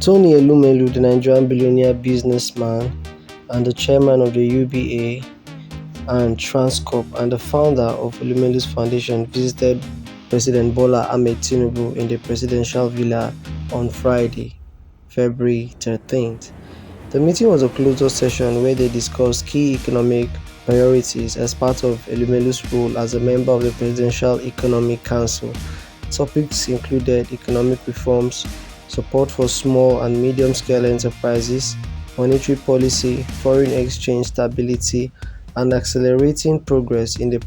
Tony Elumelu, the Nigerian billionaire businessman and the chairman of the UBA and Transcorp and the founder of Elumelu's Foundation, visited President Bola Ahmed Tinubu in the presidential villa on Friday, February 13th. The meeting was a closed-door session where they discussed key economic priorities as part of Elumelu's role as a member of the Presidential Economic Council. Topics included economic reforms, support for small and medium-scale enterprises, monetary policy, foreign exchange stability, and accelerating progress in the.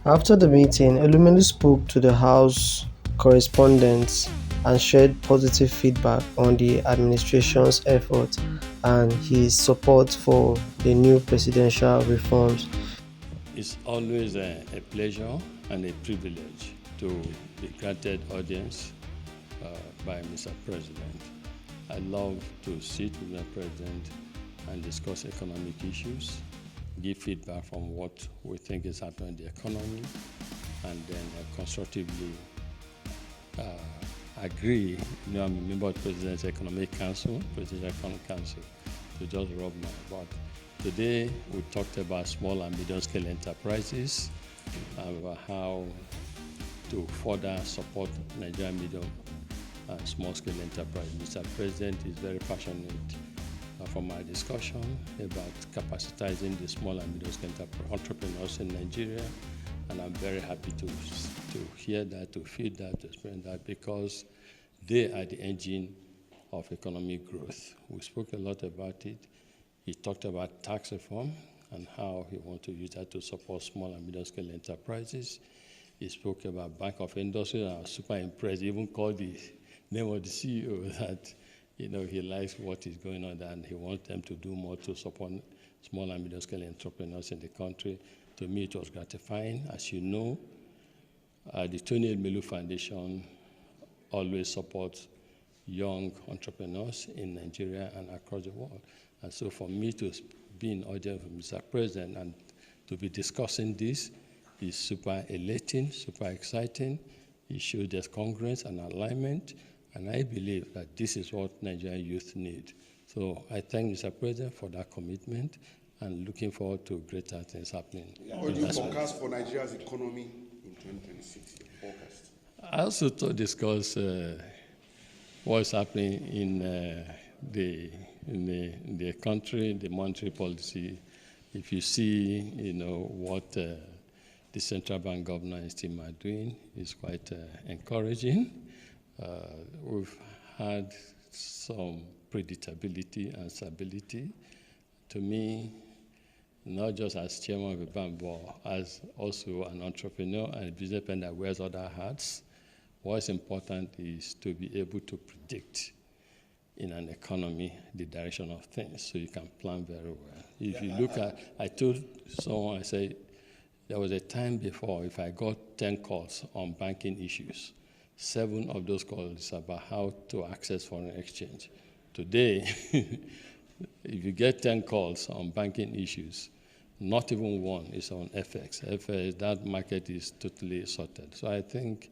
After the meeting, Elumelu spoke to the House correspondents and shared positive feedback on the administration's efforts and his support for the new presidential reforms. It's always a pleasure and a privilege to be granted audience by Mr. President. I love to sit with the President and discuss economic issues, give feedback from what we think is happening in the economy, and then constructively agree. I'm a member of the President's Economic Council, to just rub my butt. Today, we talked about small and medium-scale enterprises, about how to further support Nigerian medium and small-scale enterprise. Mr. President is very passionate from our discussion about capacitizing the small and medium-scale entrepreneurs in Nigeria, and I'm very happy to hear that, to feel that, to experience that, because they are the engine of economic growth. We spoke a lot about it. He talked about tax reform and how he wants to use that to support small and medium-scale enterprises. He spoke about Bank of Industry, and I was super impressed. He even called the name of the CEO that he likes what is going on and he wants them to do more to support small and medium-scale entrepreneurs in the country. To me, it was gratifying. As you know, the Tony Elumelu Foundation always supports young entrepreneurs in Nigeria and across the world. And so for me to be in audience with Mr. President and to be discussing this is super elating, super exciting. It shows there's congruence and alignment, and I believe that this is what Nigerian youth need. So I thank Mr. President for that commitment and looking forward to greater things happening. What do you forecast for Nigeria's economy in 2026? Forecast. I also discuss what's happening in the country, the monetary policy. If you see, what the central bank governor and his team are doing, is quite encouraging. We've had some predictability and stability. To me, not just as chairman of a bank, but as also an entrepreneur and a businessman that wears other hats, what's important is to be able to predict in an economy the direction of things so you can plan very well. If you look at, I told someone, I said, there was a time before, if I got 10 calls on banking issues, 7 of those calls about how to access foreign exchange. Today, if you get 10 calls on banking issues, not even one is on FX. FX, that market is totally sorted. So I think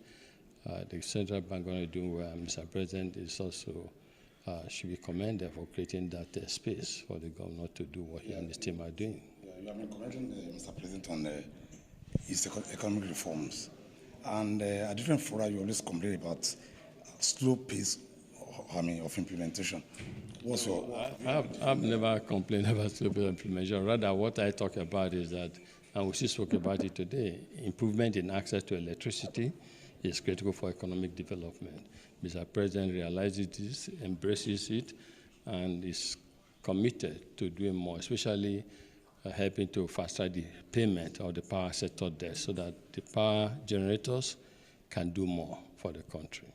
the central bank going to do well. Mr. President is also should be commended for creating that space for the governor to do what he and his team are doing. You have been commenting, Mr. President, on his economic reforms. And at different fora, you always complain about slow pace of implementation. What's your... I've never complained about slow pace of implementation. Rather, what I talk about is that, and we still spoke about it today, improvement in access to electricity is critical for economic development. Mr. President realizes this, embraces it, and is committed to doing more, especially helping to fast-track the payment of the power sector debt so that the power generators can do more for the country.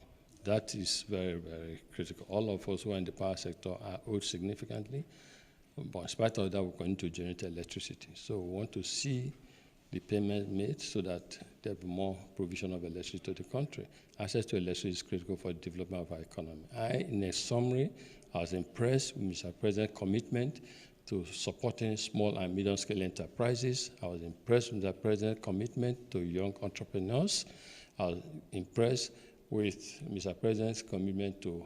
That is very, very critical. All of us who are in the power sector are owed significantly, but in spite of that, we're going to generate electricity. So we want to see the payment made so that there will be more provision of electricity to the country. Access to electricity is critical for the development of our economy. In a summary, I was impressed with Mr. President's commitment to supporting small and medium-scale enterprises. I was impressed with the President's commitment to young entrepreneurs. I was impressed with Mr. President's commitment to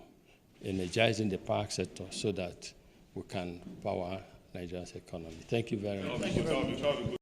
energizing the power sector so that we can power Nigeria's economy. Thank you very much.